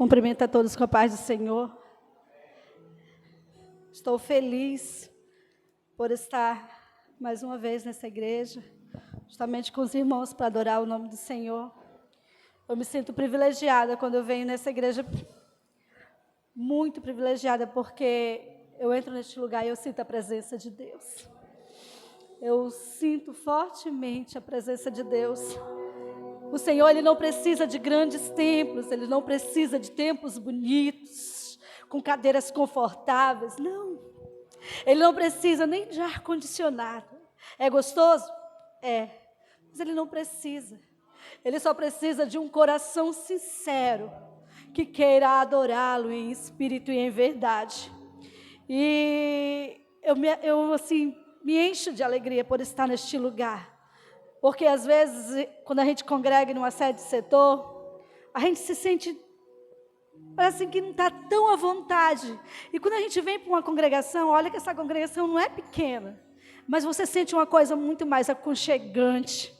Cumprimento a todos com a paz do Senhor. Estou feliz por estar mais uma vez nessa igreja, justamente com os irmãos para adorar o nome do Senhor. Eu me sinto privilegiada quando eu venho nessa igreja, muito privilegiada, porque eu entro neste lugar e eu sinto a presença de Deus. Eu sinto fortemente a presença de Deus. O Senhor, Ele não precisa de grandes templos, Ele não precisa de templos bonitos, com cadeiras confortáveis, não. Ele não precisa nem de ar-condicionado. É gostoso? É, mas Ele não precisa. Ele só precisa de um coração sincero, que queira adorá-lo em espírito e em verdade. E eu me encho de alegria por estar neste lugar. Porque, às vezes, quando a gente congrega numa sede de setor, a gente se sente, parece que não está tão à vontade. E quando a gente vem para uma congregação, olha que essa congregação não é pequena, mas você sente uma coisa muito mais aconchegante.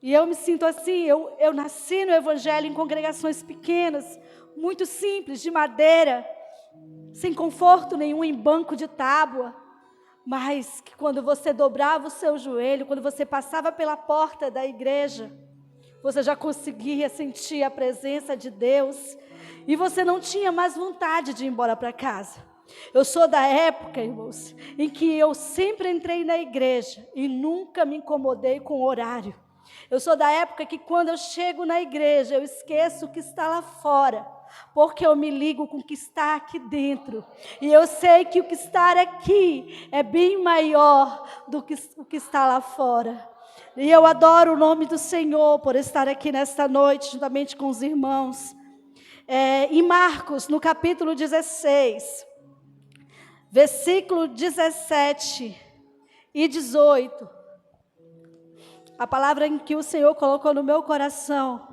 E eu me sinto assim, eu nasci no Evangelho em congregações pequenas, muito simples, de madeira, sem conforto nenhum, em banco de tábua. Mas que quando você dobrava o seu joelho, quando você passava pela porta da igreja, você já conseguia sentir a presença de Deus e você não tinha mais vontade de ir embora para casa. Eu sou da época, irmãos, em que eu sempre entrei na igreja e nunca me incomodei com o horário. Eu sou da época que quando eu chego na igreja, eu esqueço o que está lá fora, porque eu me ligo com o que está aqui dentro. E eu sei que o que está aqui é bem maior do que o que está lá fora. E eu adoro o nome do Senhor por estar aqui nesta noite, juntamente com os irmãos. Em Marcos, no capítulo 16, versículo 17 e 18, a palavra em que o Senhor colocou no meu coração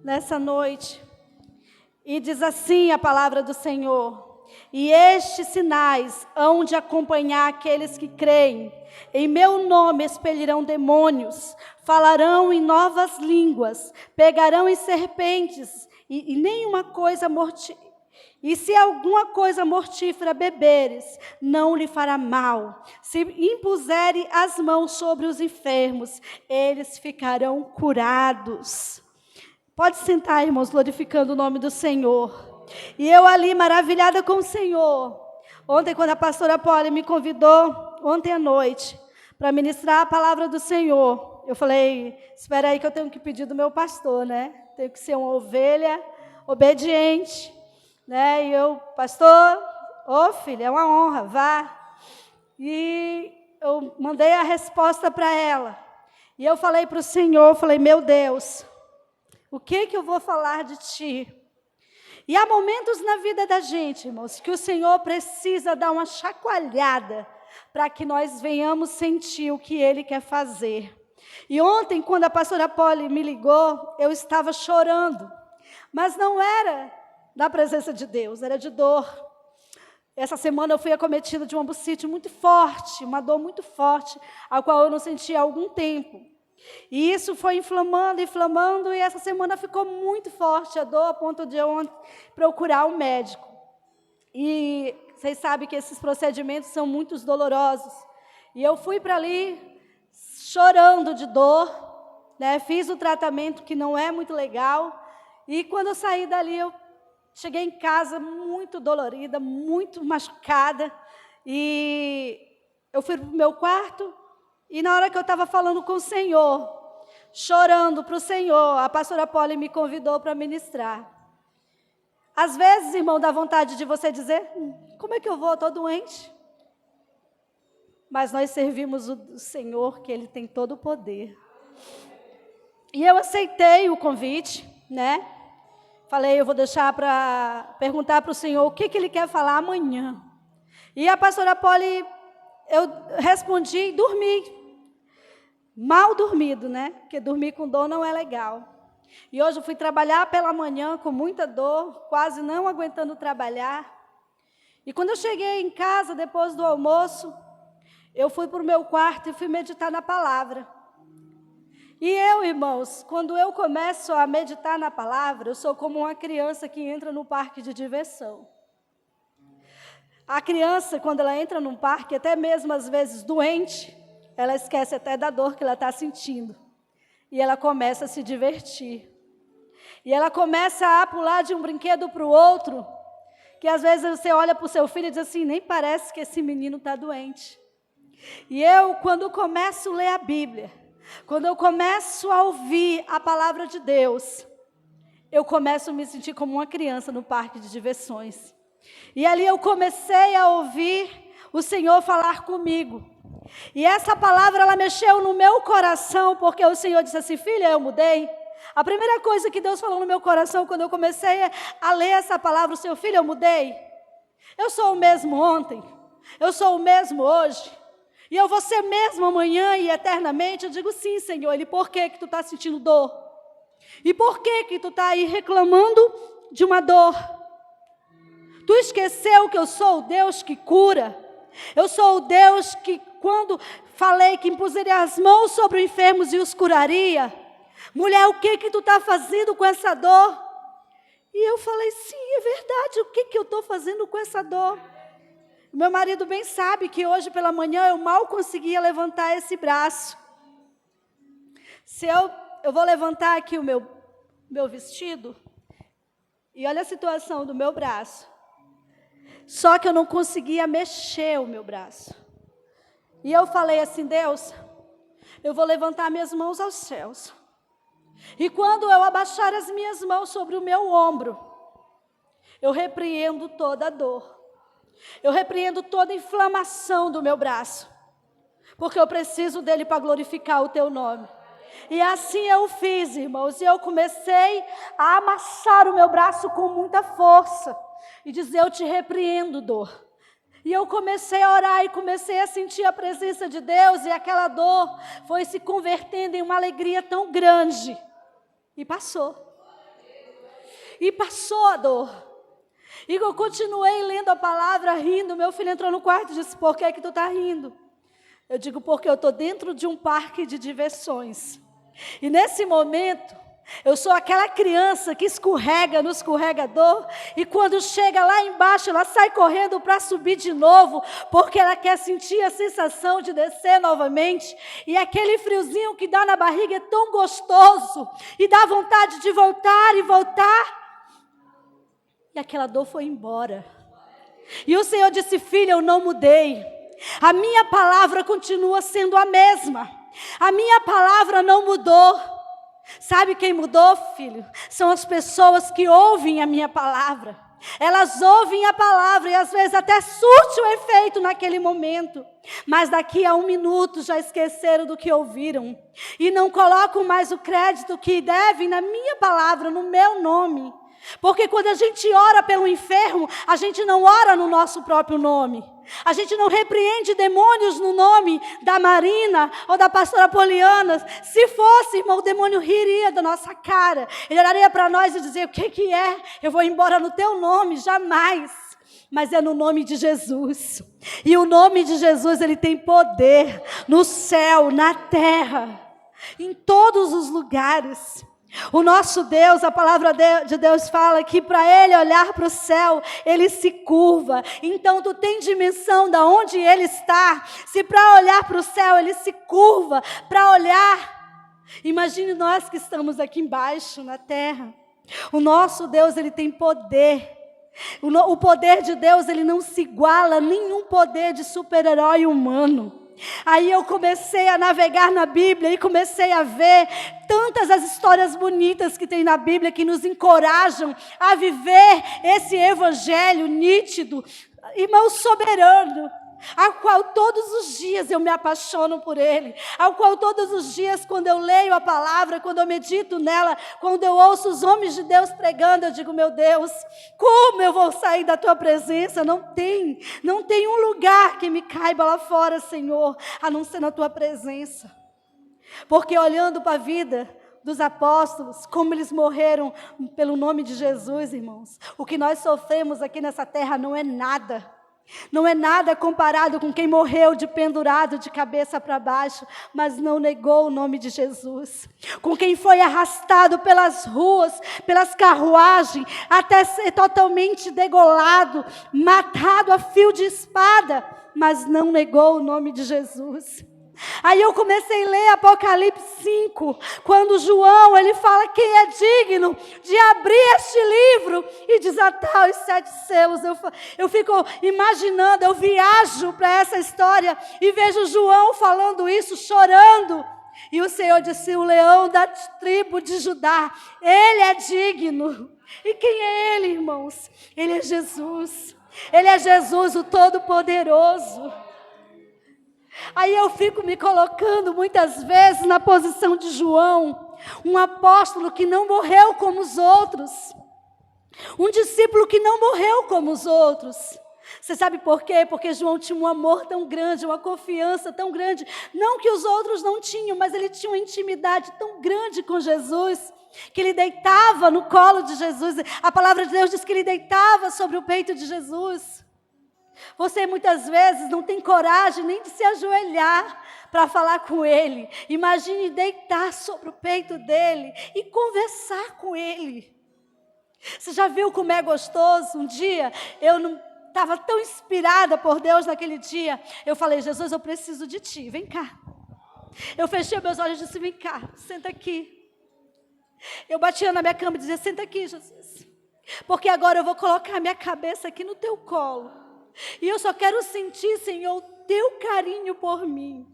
nessa noite. E diz assim a palavra do Senhor: e estes sinais hão de acompanhar aqueles que creem. Em meu nome expelirão demônios, falarão em novas línguas, pegarão em serpentes, e nenhuma coisa mortífera. E se alguma coisa mortífera beberes, não lhe fará mal. Se impuserem as mãos sobre os enfermos, eles ficarão curados. Pode sentar, irmãos, glorificando o nome do Senhor. E eu ali, maravilhada com o Senhor. Ontem, quando a pastora Polly me convidou, ontem à noite, para ministrar a palavra do Senhor, eu falei, espera aí que eu tenho que pedir do meu pastor, né? Tenho que ser uma ovelha obediente, né? E eu, pastor, filha, é uma honra, vá. E eu mandei a resposta para ela. E eu falei para o Senhor, falei, meu Deus, o que eu vou falar de ti? E há momentos na vida da gente, irmãos, que o Senhor precisa dar uma chacoalhada para que nós venhamos sentir o que Ele quer fazer. E ontem, quando a pastora Polly me ligou, eu estava chorando, mas não era da presença de Deus, era de dor. Essa semana eu fui acometida de uma bucite muito forte, uma dor muito forte, a qual eu não sentia há algum tempo. E isso foi inflamando, e essa semana ficou muito forte a dor, a ponto de eu procurar um médico. E vocês sabem que esses procedimentos são muito dolorosos. E eu fui para ali, chorando de dor, né? Fiz o tratamento que não é muito legal. E quando eu saí dali, eu cheguei em casa muito dolorida, muito machucada. E eu fui para o meu quarto. E na hora que eu estava falando com o Senhor, chorando para o Senhor, a pastora Polly me convidou para ministrar. Às vezes, irmão, dá vontade de você dizer, como é que eu vou? Estou doente. Mas nós servimos o Senhor, que Ele tem todo o poder. E eu aceitei o convite, né? Falei, eu vou deixar para perguntar para o Senhor o que Ele quer falar amanhã. E a pastora Polly, eu respondi e dormi. Mal dormido, né? Porque dormir com dor não é legal. E hoje eu fui trabalhar pela manhã com muita dor, quase não aguentando trabalhar. E quando eu cheguei em casa, depois do almoço, eu fui para o meu quarto e fui meditar na palavra. E eu, irmãos, quando eu começo a meditar na palavra, eu sou como uma criança que entra no parque de diversão. A criança, quando ela entra num parque, até mesmo às vezes doente, ela esquece até da dor que ela está sentindo. E ela começa a se divertir. E ela começa a pular de um brinquedo para o outro, que às vezes você olha para o seu filho e diz assim, nem parece que esse menino está doente. E eu, quando começo a ler a Bíblia, quando eu começo a ouvir a palavra de Deus, eu começo a me sentir como uma criança no parque de diversões. E ali eu comecei a ouvir o Senhor falar comigo. E essa palavra, ela mexeu no meu coração, porque o Senhor disse assim, filha, eu mudei. A primeira coisa que Deus falou no meu coração, quando eu comecei a ler essa palavra, o seu filho, eu mudei. Eu sou o mesmo ontem, eu sou o mesmo hoje, e eu vou ser o mesmo amanhã e eternamente. Eu digo sim, Senhor. Ele, por que tu está sentindo dor? E por que tu está aí reclamando de uma dor? Tu esqueceu que eu sou o Deus que cura? Eu sou o Deus que, quando falei que impuseria as mãos sobre os enfermos e os curaria. Mulher, o que tu está fazendo com essa dor? E eu falei, sim, é verdade, o que eu estou fazendo com essa dor? Meu marido bem sabe que hoje pela manhã eu mal conseguia levantar esse braço. Se eu vou levantar aqui o meu vestido, e olha a situação do meu braço. Só que eu não conseguia mexer o meu braço. E eu falei assim, Deus, eu vou levantar minhas mãos aos céus. E quando eu abaixar as minhas mãos sobre o meu ombro, eu repreendo toda a dor. Eu repreendo toda a inflamação do meu braço. Porque eu preciso dele para glorificar o teu nome. E assim eu fiz, irmãos. E eu comecei a amassar o meu braço com muita força. E dizer, eu te repreendo, dor. E eu comecei a orar e comecei a sentir a presença de Deus. E aquela dor foi se convertendo em uma alegria tão grande. E passou. E passou a dor. E eu continuei lendo a palavra, rindo. Meu filho entrou no quarto e disse, por que tu está rindo? Eu digo, porque eu estou dentro de um parque de diversões. E nesse momento, eu sou aquela criança que escorrega no escorregador. E quando chega lá embaixo, ela sai correndo para subir de novo. Porque ela quer sentir a sensação de descer novamente. E aquele friozinho que dá na barriga é tão gostoso. E dá vontade de voltar e voltar. E aquela dor foi embora. E o Senhor disse, filha, eu não mudei. A minha palavra continua sendo a mesma. A minha palavra não mudou. Sabe quem mudou, filho? São as pessoas que ouvem a minha palavra. Elas ouvem a palavra e às vezes até surte o efeito naquele momento. Mas daqui a 1 minuto já esqueceram do que ouviram. E não colocam mais o crédito que devem na minha palavra, no meu nome. Porque quando a gente ora pelo enfermo, a gente não ora no nosso próprio nome. A gente não repreende demônios no nome da Marina ou da pastora Poliana. Se fosse, irmão, o demônio riria da nossa cara. Ele olharia para nós e dizia, o que é? Eu vou embora no teu nome, jamais. Mas é no nome de Jesus. E o nome de Jesus, ele tem poder no céu, na terra, em todos os lugares. O nosso Deus, a palavra de Deus fala que para Ele olhar para o céu, Ele se curva. Então tu tem dimensão de onde Ele está. Se para olhar para o céu Ele se curva, para olhar. Imagine nós que estamos aqui embaixo na terra. O nosso Deus, Ele tem poder. O poder de Deus, Ele não se iguala a nenhum poder de super-herói humano. Aí eu comecei a navegar na Bíblia e comecei a ver tantas as histórias bonitas que tem na Bíblia que nos encorajam a viver esse evangelho nítido, irmão, soberano, ao qual todos os dias eu me apaixono por ele, ao qual todos os dias quando eu leio a palavra, quando eu medito nela, quando eu ouço os homens de Deus pregando, eu digo, meu Deus, como eu vou sair da tua presença? Não tem um lugar que me caiba lá fora, Senhor, a não ser na tua presença. Porque olhando para a vida dos apóstolos, como eles morreram pelo nome de Jesus, irmãos, o que nós sofremos aqui nessa terra não é nada. Não é nada comparado com quem morreu de pendurado de cabeça para baixo, mas não negou o nome de Jesus. Com quem foi arrastado pelas ruas, pelas carruagens, até ser totalmente degolado, matado a fio de espada, mas não negou o nome de Jesus. Aí eu comecei a ler Apocalipse 5, quando João, ele fala quem é digno de abrir este livro e desatar os 7 selos. Eu fico imaginando, eu viajo para essa história e vejo João falando isso, chorando. E o Senhor disse, o leão da tribo de Judá, ele é digno. E quem é ele, irmãos? Ele é Jesus. Ele é Jesus, o Todo-Poderoso. Aí eu fico me colocando muitas vezes na posição de João, um apóstolo que não morreu como os outros, um discípulo que não morreu como os outros. Você sabe por quê? Porque João tinha um amor tão grande, uma confiança tão grande, não que os outros não tinham, mas ele tinha uma intimidade tão grande com Jesus, que ele deitava no colo de Jesus. A palavra de Deus diz que ele deitava sobre o peito de Jesus. Você muitas vezes não tem coragem nem de se ajoelhar para falar com Ele. Imagine deitar sobre o peito dEle e conversar com Ele. Você já viu como é gostoso? Um dia, eu não estava tão inspirada por Deus naquele dia. Eu falei, Jesus, eu preciso de Ti, vem cá. Eu fechei meus olhos e disse, vem cá, senta aqui. Eu batia na minha cama e dizia, senta aqui, Jesus. Porque agora eu vou colocar minha cabeça aqui no Teu colo. E eu só quero sentir, Senhor, o Teu carinho por mim.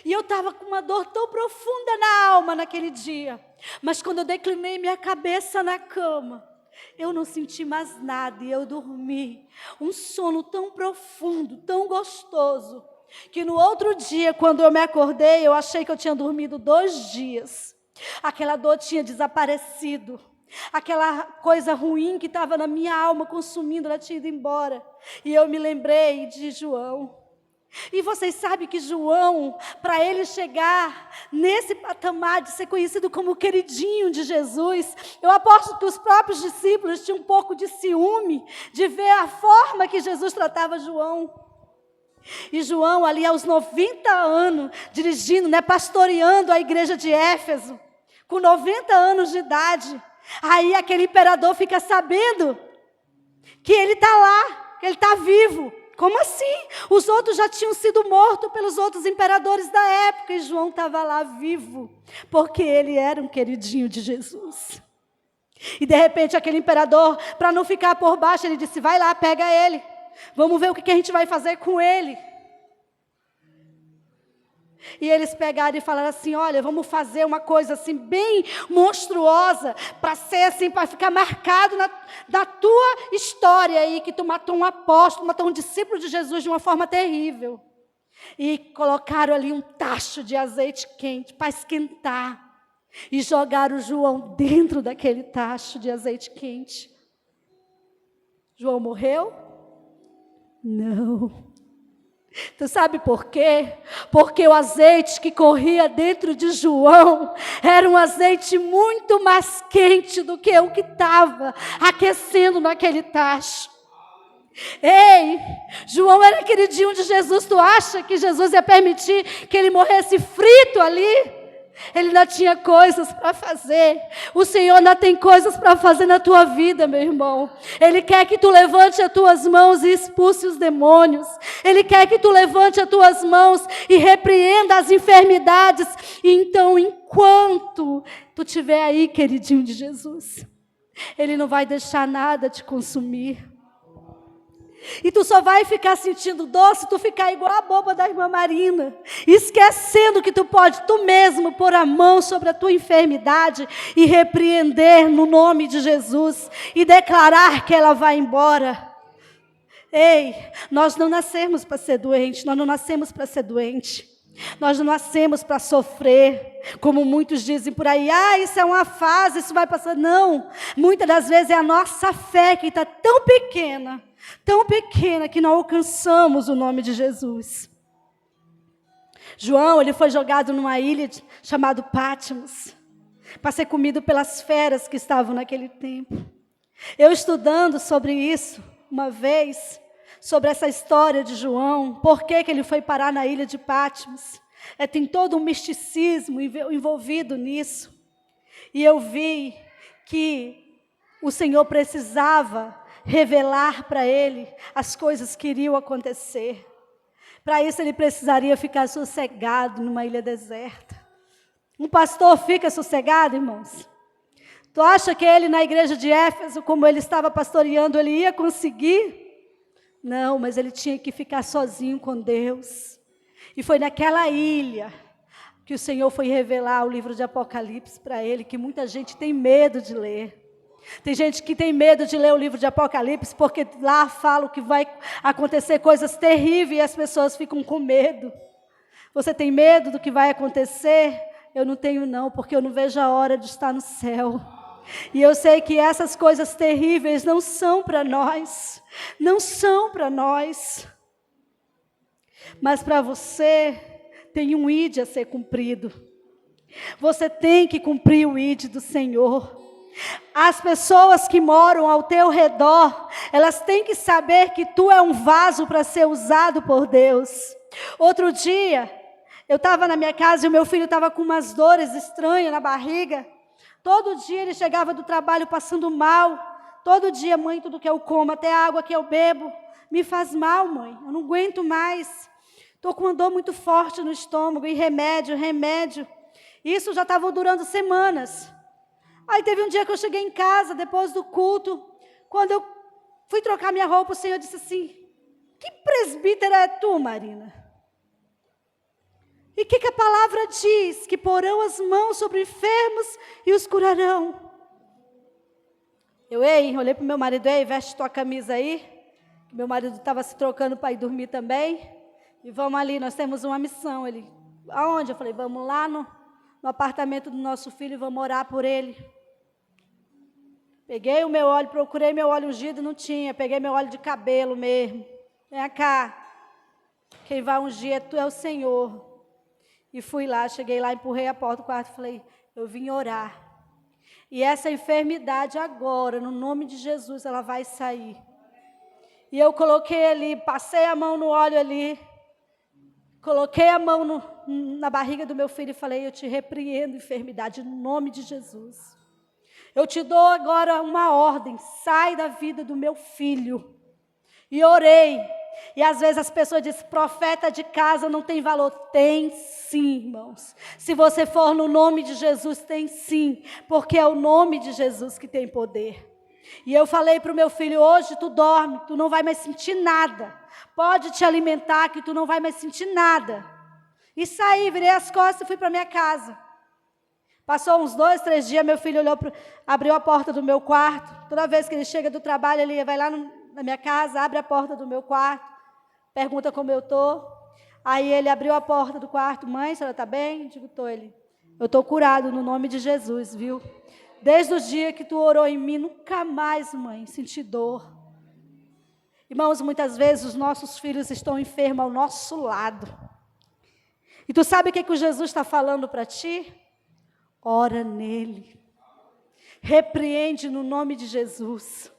E eu estava com uma dor tão profunda na alma naquele dia. Mas quando eu declinei minha cabeça na cama, eu não senti mais nada e eu dormi. Um sono tão profundo, tão gostoso, que no outro dia, quando eu me acordei, eu achei que eu tinha dormido 2 dias. Aquela dor tinha desaparecido. Aquela coisa ruim que estava na minha alma consumindo, ela tinha ido embora. E eu me lembrei de João. E vocês sabem que João, para ele chegar nesse patamar de ser conhecido como o queridinho de Jesus, eu aposto que os próprios discípulos tinham um pouco de ciúme de ver a forma que Jesus tratava João. E João ali aos 90 anos, dirigindo, pastoreando a igreja de Éfeso, com 90 anos de idade. Aí aquele imperador fica sabendo que ele está lá, que ele está vivo. Como assim? Os outros já tinham sido mortos pelos outros imperadores da época e João estava lá vivo, porque ele era um queridinho de Jesus. E de repente aquele imperador, para não ficar por baixo, ele disse, vai lá, pega ele, vamos ver o que a gente vai fazer com ele. E eles pegaram e falaram assim, olha, vamos fazer uma coisa assim bem monstruosa, para ser assim, para ficar marcado na tua história aí, que tu matou um apóstolo, matou um discípulo de Jesus de uma forma terrível. E colocaram ali um tacho de azeite quente para esquentar. E jogaram João dentro daquele tacho de azeite quente. João morreu? Não. Tu sabe por quê? Porque o azeite que corria dentro de João era um azeite muito mais quente do que o que estava aquecendo naquele tacho. Ei, João era queridinho de Jesus. Tu acha que Jesus ia permitir que ele morresse frito ali? Ele ainda tinha coisas para fazer. O Senhor ainda tem coisas para fazer na tua vida, meu irmão. Ele quer que tu levante as tuas mãos e expulse os demônios. Ele quer que tu levante as tuas mãos e repreenda as enfermidades. E então, enquanto tu estiver aí, queridinho de Jesus, Ele não vai deixar nada te consumir. E tu só vai ficar sentindo dor se tu ficar igual a boba da irmã Marina, esquecendo que tu pode tu mesmo pôr a mão sobre a tua enfermidade e repreender no nome de Jesus e declarar que ela vai embora. Ei, nós não nascemos para ser doente, nós não nascemos para ser doente. Nós não nascemos para sofrer, como muitos dizem por aí, isso é uma fase, isso vai passar. Não, muitas das vezes é a nossa fé que está tão pequena que não alcançamos o nome de Jesus. João, ele foi jogado numa ilha chamada Patmos, para ser comido pelas feras que estavam naquele tempo. Eu estudando sobre isso, uma vez, sobre essa história de João, por que ele foi parar na ilha de Patmos. Tem todo um misticismo envolvido nisso. E eu vi que o Senhor precisava revelar para ele as coisas que iriam acontecer. Para isso ele precisaria ficar sossegado numa ilha deserta. Um pastor fica sossegado, irmãos? Tu acha que ele na igreja de Éfeso, como ele estava pastoreando, ele ia conseguir? Não, mas ele tinha que ficar sozinho com Deus. E foi naquela ilha que o Senhor foi revelar o livro de Apocalipse para ele, que muita gente tem medo de ler. Tem gente que tem medo de ler o livro de Apocalipse, porque lá fala que vai acontecer coisas terríveis e as pessoas ficam com medo. Você tem medo do que vai acontecer? Eu não tenho não, porque eu não vejo a hora de estar no céu. E eu sei que essas coisas terríveis não são para nós. Não são para nós. Mas para você, tem um ID a ser cumprido. Você tem que cumprir o ID do Senhor. As pessoas que moram ao teu redor, elas têm que saber que tu é um vaso para ser usado por Deus. Outro dia, eu estava na minha casa e o meu filho estava com umas dores estranhas na barriga. Todo dia ele chegava do trabalho passando mal. Todo dia, mãe, tudo que eu como, até a água que eu bebo, me faz mal, mãe. Eu não aguento mais. Estou com uma dor muito forte no estômago e remédio. Isso já estava durando semanas. Aí teve um dia que eu cheguei em casa, depois do culto, quando eu fui trocar minha roupa, o Senhor disse assim: que presbítera é tu, Marina? E o que a palavra diz? Que porão as mãos sobre enfermos e os curarão. Eu olhei para o meu marido, veste tua camisa aí. Meu marido estava se trocando para ir dormir também. E vamos ali, nós temos uma missão. Ele, aonde? Eu falei, vamos lá no apartamento do nosso filho e vamos orar por ele. Peguei o meu óleo, procurei meu óleo ungido, não tinha. Peguei meu óleo de cabelo mesmo. Vem cá. Quem vai ungir é o Senhor. E fui lá, cheguei lá, empurrei a porta do quarto e falei, eu vim orar. E essa enfermidade agora, no nome de Jesus, ela vai sair. E eu coloquei ali, passei a mão no óleo ali, coloquei a mão na barriga do meu filho e falei, eu te repreendo, enfermidade, no nome de Jesus. Eu te dou agora uma ordem, sai da vida do meu filho. E orei. E às vezes as pessoas dizem, profeta de casa não tem valor. Tem sim, irmãos. Se você for no nome de Jesus, tem sim. Porque é o nome de Jesus que tem poder. E eu falei para o meu filho, hoje tu dorme, tu não vai mais sentir nada. Pode te alimentar que tu não vai mais sentir nada. E saí, virei as costas e fui para minha casa. Passou uns 2, 3 dias, meu filho abriu a porta do meu quarto. Toda vez que ele chega do trabalho, ele vai lá na minha casa, abre a porta do meu quarto, pergunta como eu estou. Aí ele abriu a porta do quarto, mãe, a senhora está bem? Eu digo, estou. Ele, eu estou curado no nome de Jesus, viu? Desde o dia que tu orou em mim, nunca mais, mãe, senti dor. Irmãos, muitas vezes os nossos filhos estão enfermos ao nosso lado. E tu sabe o que o Jesus está falando para ti? Ora nele. Repreende no nome de Jesus.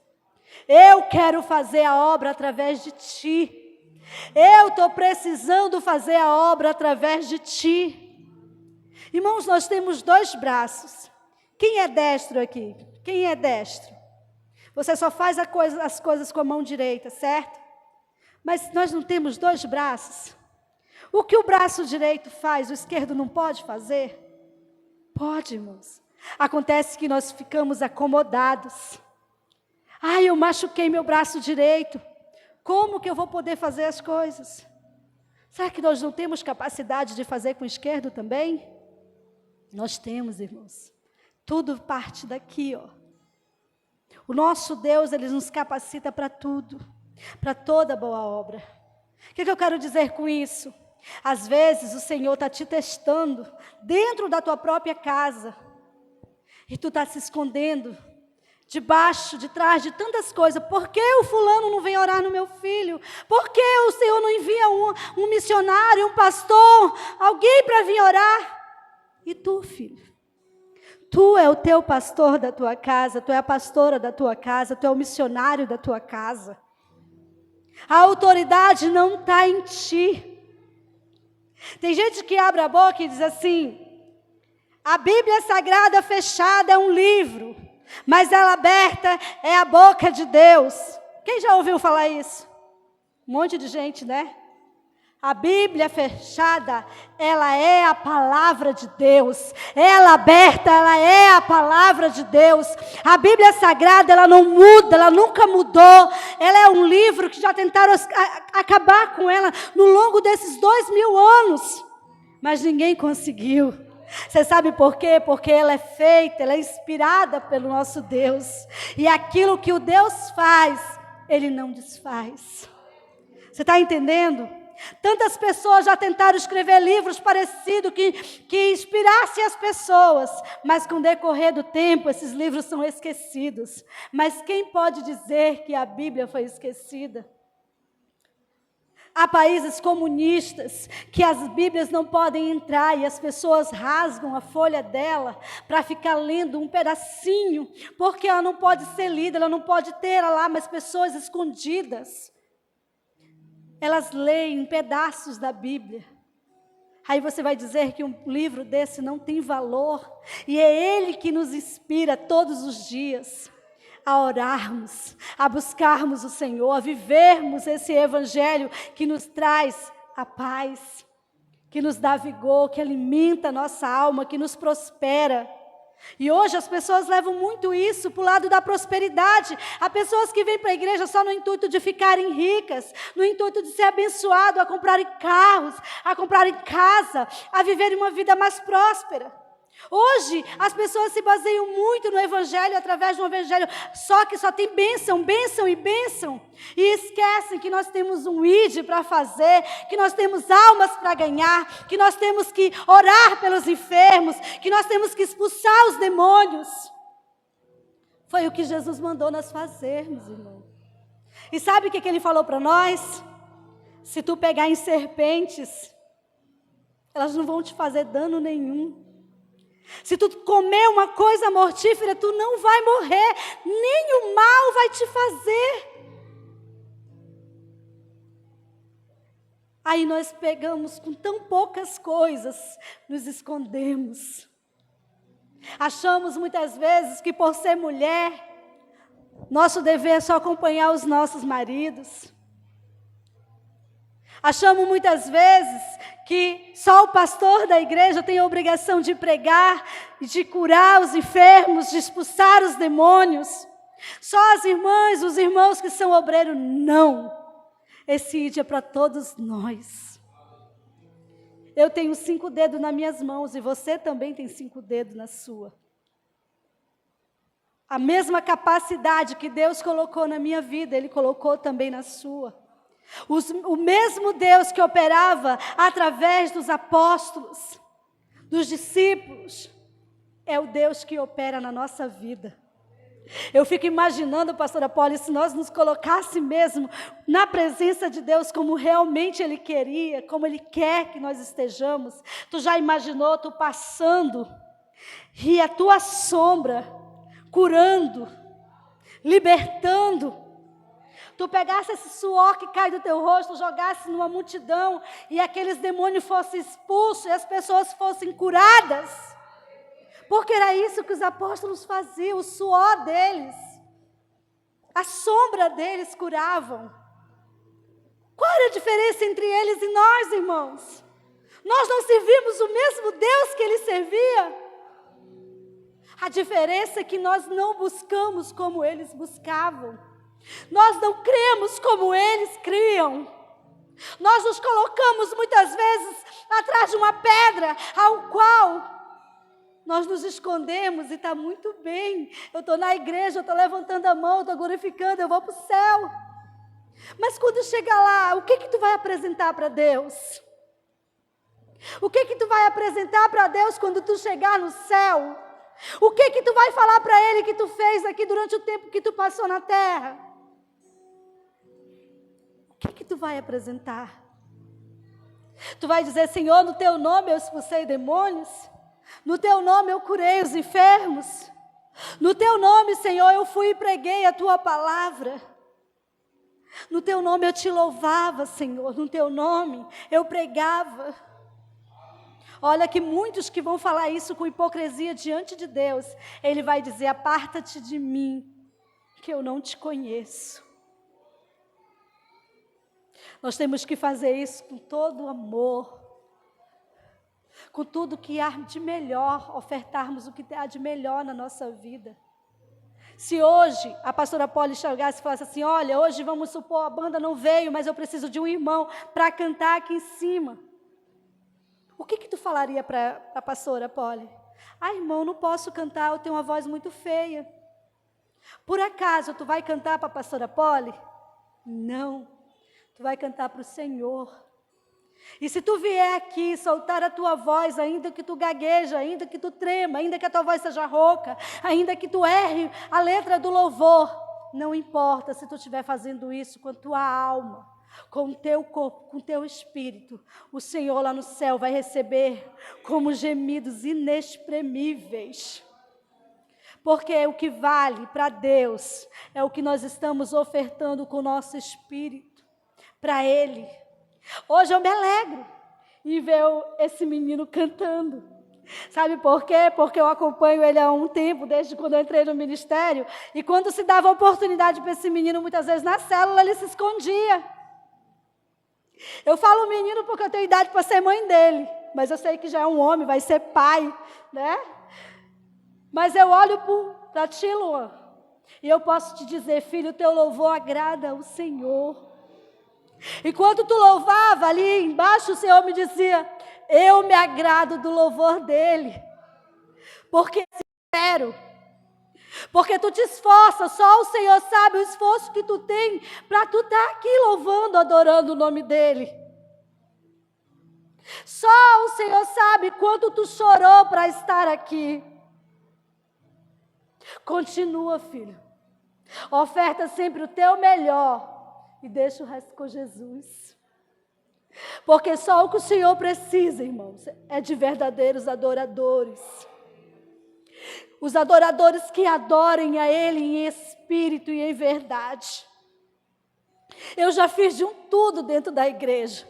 Eu quero fazer a obra através de ti. Eu estou precisando fazer a obra através de ti. Irmãos, nós temos 2 braços. Quem é destro aqui? Quem é destro? Você só faz as coisas com a mão direita, certo? Mas nós não temos 2 braços. O que o braço direito faz, o esquerdo não pode fazer? Pode, irmãos. Acontece que nós ficamos acomodados. Ai, eu machuquei meu braço direito. Como que eu vou poder fazer as coisas? Será que nós não temos capacidade de fazer com o esquerdo também? Nós temos, irmãos. Tudo parte daqui, ó. O nosso Deus, Ele nos capacita para tudo. Para toda boa obra. O que eu quero dizer com isso? Às vezes o Senhor está te testando dentro da tua própria casa. E tu está se escondendo debaixo, de trás de tantas coisas. Por que o fulano não vem orar no meu filho? Por que o Senhor não envia um missionário, um pastor, alguém para vir orar? E tu, filho? Tu é o teu pastor da tua casa, tu é a pastora da tua casa, tu é o missionário da tua casa. A autoridade não está em ti. Tem gente que abre a boca e diz assim: a Bíblia Sagrada fechada é um livro, mas ela aberta é a boca de Deus. Quem já ouviu falar isso? Um monte de gente, né? A Bíblia fechada, ela é a palavra de Deus. Ela aberta, ela é a palavra de Deus. A Bíblia Sagrada, ela não muda, ela nunca mudou. Ela é um livro que já tentaram acabar com ela no longo desses 2000 anos. Mas ninguém conseguiu. Você sabe por quê? Porque ela é feita, ela é inspirada pelo nosso Deus. E aquilo que o Deus faz, Ele não desfaz. Você está entendendo? Tantas pessoas já tentaram escrever livros parecidos que inspirassem as pessoas, mas com o decorrer do tempo esses livros são esquecidos. Mas quem pode dizer que a Bíblia foi esquecida? Há países comunistas que as Bíblias não podem entrar e as pessoas rasgam a folha dela para ficar lendo um pedacinho, porque ela não pode ser lida, ela não pode ter lá, mas pessoas escondidas. Elas leem pedaços da Bíblia. Aí você vai dizer que um livro desse não tem valor. E é Ele que nos inspira todos os dias a orarmos, a buscarmos o Senhor, a vivermos esse Evangelho que nos traz a paz, que nos dá vigor, que alimenta a nossa alma, que nos prospera. E hoje as pessoas levam muito isso para o lado da prosperidade. Há pessoas que vêm para a igreja só no intuito de ficarem ricas, no intuito de ser abençoado, a comprarem carros, a comprarem casa, a viverem uma vida mais próspera. Hoje as pessoas se baseiam muito no Evangelho, através de um Evangelho que só tem bênção, bênção e bênção. E esquecem que nós temos um ID para fazer, que nós temos almas para ganhar, que nós temos que orar pelos enfermos, que nós temos que expulsar os demônios. Foi o que Jesus mandou nós fazermos, irmão. E sabe o que Ele falou para nós? Se tu pegar em serpentes, elas não vão te fazer dano nenhum. Se tu comer uma coisa mortífera, tu não vai morrer, nem o mal vai te fazer. Aí nós pegamos com tão poucas coisas, nos escondemos. Achamos muitas vezes que por ser mulher, nosso dever é só acompanhar os nossos maridos. Achamos muitas vezes que só o pastor da igreja tem a obrigação de pregar, de curar os enfermos, de expulsar os demônios. Só as irmãs, os irmãos que são obreiros, não. Esse ID é para todos nós. Eu tenho 5 dedos nas minhas mãos e você também tem 5 dedos na sua. A mesma capacidade que Deus colocou na minha vida, Ele colocou também na sua. O mesmo Deus que operava através dos apóstolos, dos discípulos, é o Deus que opera na nossa vida. Eu fico imaginando, pastora Paula, se nós nos colocássemos mesmo na presença de Deus como realmente Ele queria, como Ele quer que nós estejamos. Tu já imaginou tu passando e a tua sombra curando, libertando? Tu pegasse esse suor que cai do teu rosto, jogasse numa multidão e aqueles demônios fossem expulsos e as pessoas fossem curadas. Porque era isso que os apóstolos faziam, o suor deles, a sombra deles curavam. Qual era a diferença entre eles e nós, irmãos? Nós não servimos o mesmo Deus que eles serviam. A diferença é que nós não buscamos como eles buscavam. Nós não cremos como eles criam. Nós nos colocamos muitas vezes atrás de uma pedra, ao qual nós nos escondemos e está muito bem. Eu estou na igreja, eu estou levantando a mão, estou glorificando, eu vou para o céu. Mas quando chegar lá, o que tu vai apresentar para Deus? O que tu vai apresentar para Deus quando tu chegar no céu? O que tu vai falar para Ele que tu fez aqui durante o tempo que tu passou na terra? O que tu vai apresentar? Tu vai dizer: Senhor, no teu nome eu expulsei demônios, no teu nome eu curei os enfermos, no teu nome, Senhor, eu fui e preguei a tua palavra, No teu nome eu te louvava, Senhor. No teu nome eu pregava. Olha que muitos que vão falar isso com hipocrisia diante de Deus, Ele vai dizer: aparta-te de mim, que eu não te conheço. Nós temos que fazer isso com todo amor, com tudo que há de melhor, ofertarmos o que há de melhor na nossa vida. Se hoje a pastora Polly chegasse e falasse assim: olha, hoje vamos supor, a banda não veio, mas eu preciso de um irmão para cantar aqui em cima. O que tu falaria para a pastora Polly? Ah, irmão, não posso cantar, eu tenho uma voz muito feia. Por acaso tu vai cantar para a pastora Polly? Não. Tu vai cantar para o Senhor. E se tu vier aqui soltar a tua voz, ainda que tu gagueja, ainda que tu trema, ainda que a tua voz seja rouca, ainda que tu erre a letra do louvor, não importa se tu estiver fazendo isso com a tua alma, com o teu corpo, com o teu espírito, o Senhor lá no céu vai receber como gemidos inexprimíveis. Porque o que vale para Deus é o que nós estamos ofertando com o nosso espírito para Ele. Hoje eu me alegro em ver esse menino cantando. Sabe por quê? Porque eu acompanho ele há um tempo, desde quando eu entrei no ministério, e quando se dava oportunidade para esse menino, muitas vezes na célula, ele se escondia. Eu falo menino porque eu tenho idade para ser mãe dele, mas eu sei que já é um homem, vai ser pai, né? Mas eu olho para ti, Luan, e eu posso te dizer: filho, teu louvor agrada ao Senhor. E quando tu louvava ali embaixo, o Senhor me dizia: eu me agrado do louvor dele, porque é sincero, porque tu te esforça, só o Senhor sabe o esforço que tu tem para tu estar aqui louvando, adorando o nome dele. Só o Senhor sabe quanto tu chorou para estar aqui. Continua, filho, oferta sempre o teu melhor e deixa o resto com Jesus. Porque só o que o Senhor precisa, irmãos, é de verdadeiros adoradores. Os adoradores que adorem a Ele em espírito e em verdade. Eu já fiz de um tudo dentro da igreja.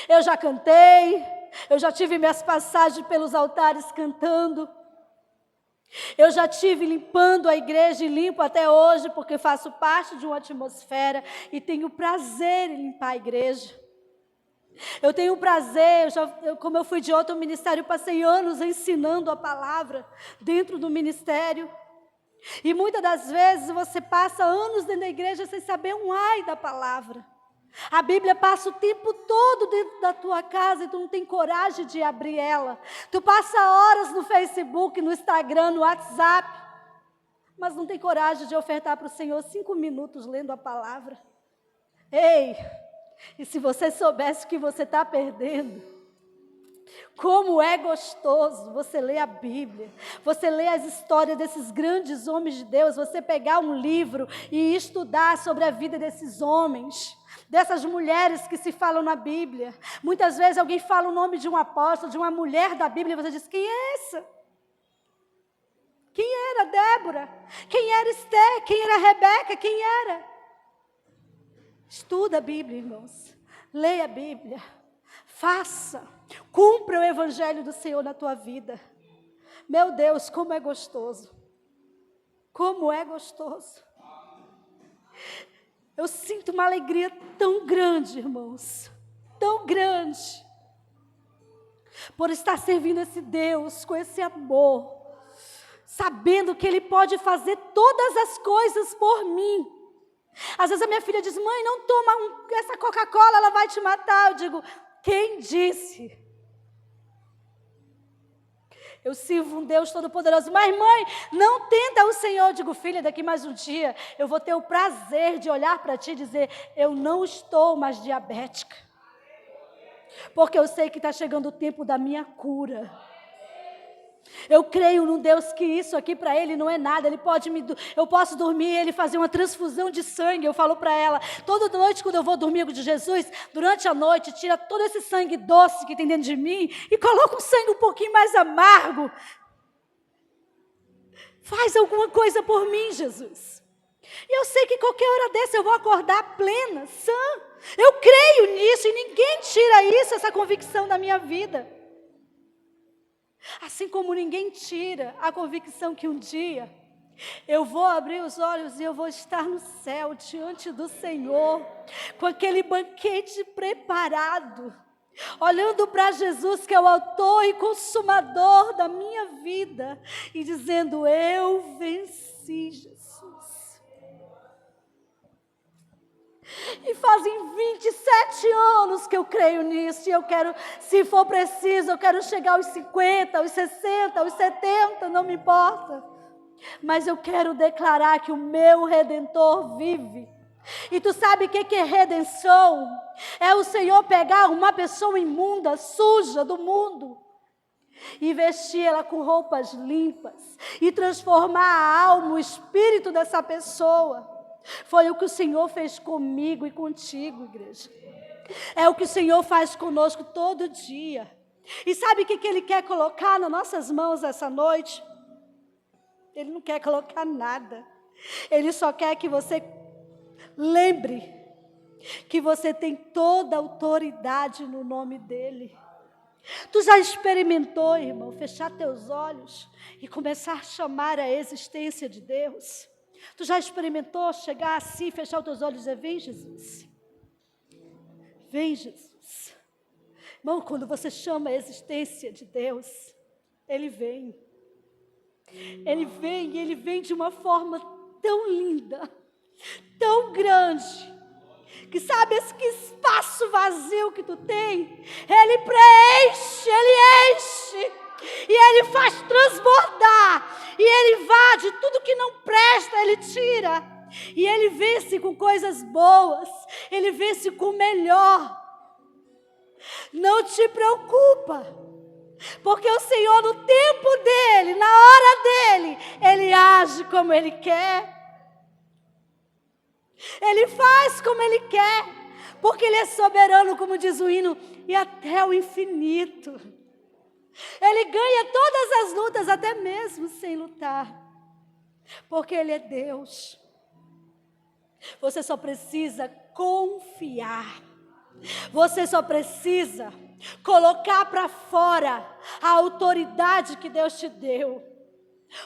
Eu já cantei, eu já tive minhas passagens pelos altares cantando. Eu já tive limpando a igreja e limpo até hoje, porque faço parte de uma atmosfera e tenho prazer em limpar a igreja. Eu tenho prazer, como eu fui de outro ministério, passei anos ensinando a palavra dentro do ministério. E muitas das vezes você passa anos dentro da igreja sem saber um ai da palavra. A Bíblia passa o tempo todo dentro da tua casa e tu não tem coragem de abrir ela. Tu passa horas no Facebook, no Instagram, no WhatsApp, mas não tem coragem de ofertar para o Senhor 5 minutos lendo a palavra. Ei, e se você soubesse o que você está perdendo, como é gostoso você ler a Bíblia, você ler as histórias desses grandes homens de Deus, você pegar um livro e estudar sobre a vida desses homens, dessas mulheres que se falam na Bíblia. Muitas vezes alguém fala o nome de um apóstolo, de uma mulher da Bíblia, e você diz: quem é essa? Quem era Débora? Quem era Esté? Quem era Rebeca? Quem era? Estuda a Bíblia, irmãos. Leia a Bíblia. Faça. Cumpra o evangelho do Senhor na tua vida. Meu Deus, como é gostoso. Como é gostoso. Eu sinto uma alegria tão grande, irmãos. Tão grande. Por estar servindo esse Deus com esse amor. Sabendo que Ele pode fazer todas as coisas por mim. Às vezes a minha filha diz: mãe, não toma essa Coca-Cola, ela vai te matar. Eu digo: quem disse? Eu sirvo um Deus todo-poderoso. Mas mãe, não tenta o Senhor. Eu digo: filha, daqui mais um dia eu vou ter o prazer de olhar para ti e dizer: eu não estou mais diabética. Porque eu sei que está chegando o tempo da minha cura. Eu creio num Deus que isso aqui para Ele não é nada. Eu posso dormir e Ele fazer uma transfusão de sangue. Eu falo para ela, toda noite quando eu vou dormir com Jesus, durante a noite, tira todo esse sangue doce que tem dentro de mim e coloca um sangue um pouquinho mais amargo. Faz alguma coisa por mim, Jesus. E eu sei que qualquer hora dessa eu vou acordar plena, sã. Eu creio nisso e ninguém tira isso, essa convicção da minha vida. Assim como ninguém tira a convicção que um dia eu vou abrir os olhos e eu vou estar no céu diante do Senhor, com aquele banquete preparado, olhando para Jesus, que é o autor e consumador da minha vida, e dizendo: eu venci, Jesus. E fazem 27 anos que eu creio nisso, e eu quero, se for preciso, eu quero chegar aos 50, aos 60, aos 70, não me importa. Mas eu quero declarar que o meu Redentor vive. E tu sabe o que é redenção? É o Senhor pegar uma pessoa imunda, suja do mundo, e vestir ela com roupas limpas, e transformar a alma, o espírito dessa pessoa. Foi o que o Senhor fez comigo e contigo, igreja. É o que o Senhor faz conosco todo dia. E sabe o que Ele quer colocar nas nossas mãos essa noite? Ele não quer colocar nada. Ele só quer que você lembre que você tem toda a autoridade no nome dEle. Tu já experimentou, irmão, fechar teus olhos e começar a chamar a existência de Deus? Tu já experimentou chegar assim, fechar os teus olhos e dizer: vem, Jesus. Vem, Jesus. Irmão, quando você chama a existência de Deus, Ele vem. Ele vem, e Ele vem de uma forma tão linda, tão grande, que sabe esse espaço vazio que tu tem, Ele preenche, Ele enche, e Ele faz transbordar, e Ele invade tudo que não presta, Ele tira, e Ele vence com coisas boas, Ele vence com o melhor. Não te preocupa, porque o Senhor, no tempo dEle, na hora dEle, Ele age como Ele quer. Ele faz como Ele quer, porque Ele é soberano, como diz o hino, e até o infinito. Ele ganha todas as lutas, até mesmo sem lutar, porque Ele é Deus. Você só precisa confiar. Você só precisa colocar para fora a autoridade que Deus te deu.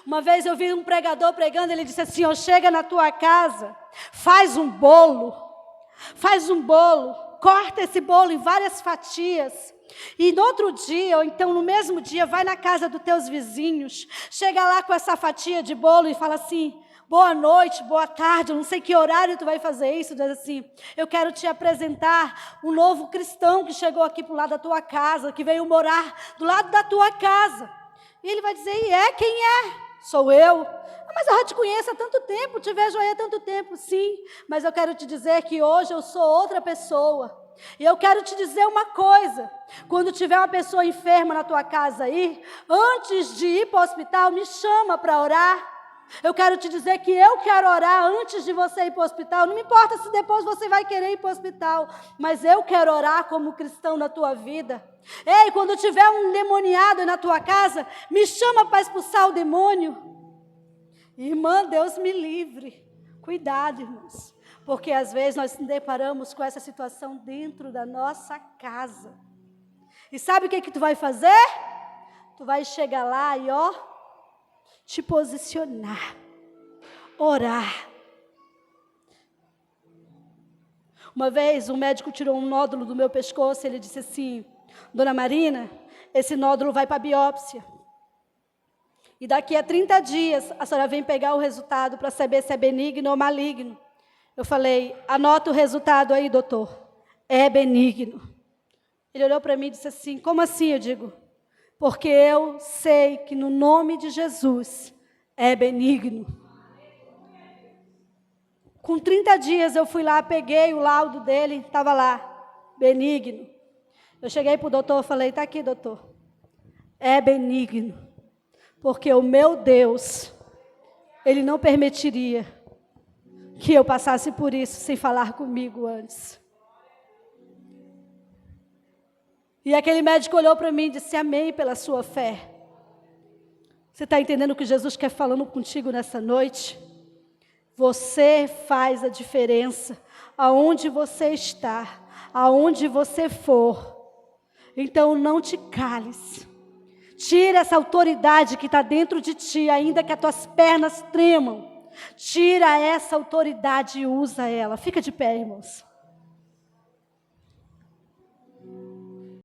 Uma vez eu vi um pregador pregando, ele disse assim: chega na tua casa, faz um bolo, corta esse bolo em várias fatias, e no outro dia, ou então no mesmo dia, vai na casa dos teus vizinhos, chega lá com essa fatia de bolo e fala assim: boa noite, boa tarde, eu não sei que horário tu vai fazer isso, diz assim: eu quero te apresentar um novo cristão que chegou aqui para o lado da tua casa, que veio morar do lado da tua casa. E ele vai dizer: e quem é? Sou eu. Mas eu já te conheço há tanto tempo, te vejo aí há tanto tempo. Sim, mas eu quero te dizer que hoje eu sou outra pessoa. E eu quero te dizer uma coisa: quando tiver uma pessoa enferma na tua casa aí, antes de ir para o hospital, me chama para orar. Eu quero te dizer que eu quero orar antes de você ir para o hospital. Não me importa se depois você vai querer ir para o hospital, mas eu quero orar como cristão na tua vida. Ei, quando tiver um demoniado na tua casa, me chama para expulsar o demônio. Irmã, Deus me livre. Cuidado, irmãos, porque às vezes nós nos deparamos com essa situação dentro da nossa casa. E sabe o que tu vai fazer? Tu vai chegar lá e te posicionar, orar. Uma vez um médico tirou um nódulo do meu pescoço, ele disse assim: Dona Marina, esse nódulo vai para a biópsia. E daqui a 30 dias a senhora vem pegar o resultado para saber se é benigno ou maligno. Eu falei: anota o resultado aí, doutor. É benigno. Ele olhou para mim e disse assim: como assim? Eu digo: porque eu sei que no nome de Jesus é benigno. Com 30 dias eu fui lá, peguei o laudo dele, estava lá, benigno. Eu cheguei para o doutor e falei: está aqui, doutor. É benigno. Porque o meu Deus, Ele não permitiria que eu passasse por isso sem falar comigo antes. E aquele médico olhou para mim e disse: amém pela sua fé. Você está entendendo o que Jesus quer falando contigo nessa noite? Você faz a diferença aonde você está, aonde você for. Então não te cales. Tira essa autoridade que está dentro de ti, ainda que as tuas pernas tremam. Tira essa autoridade e usa ela. Fica de pé, irmãos.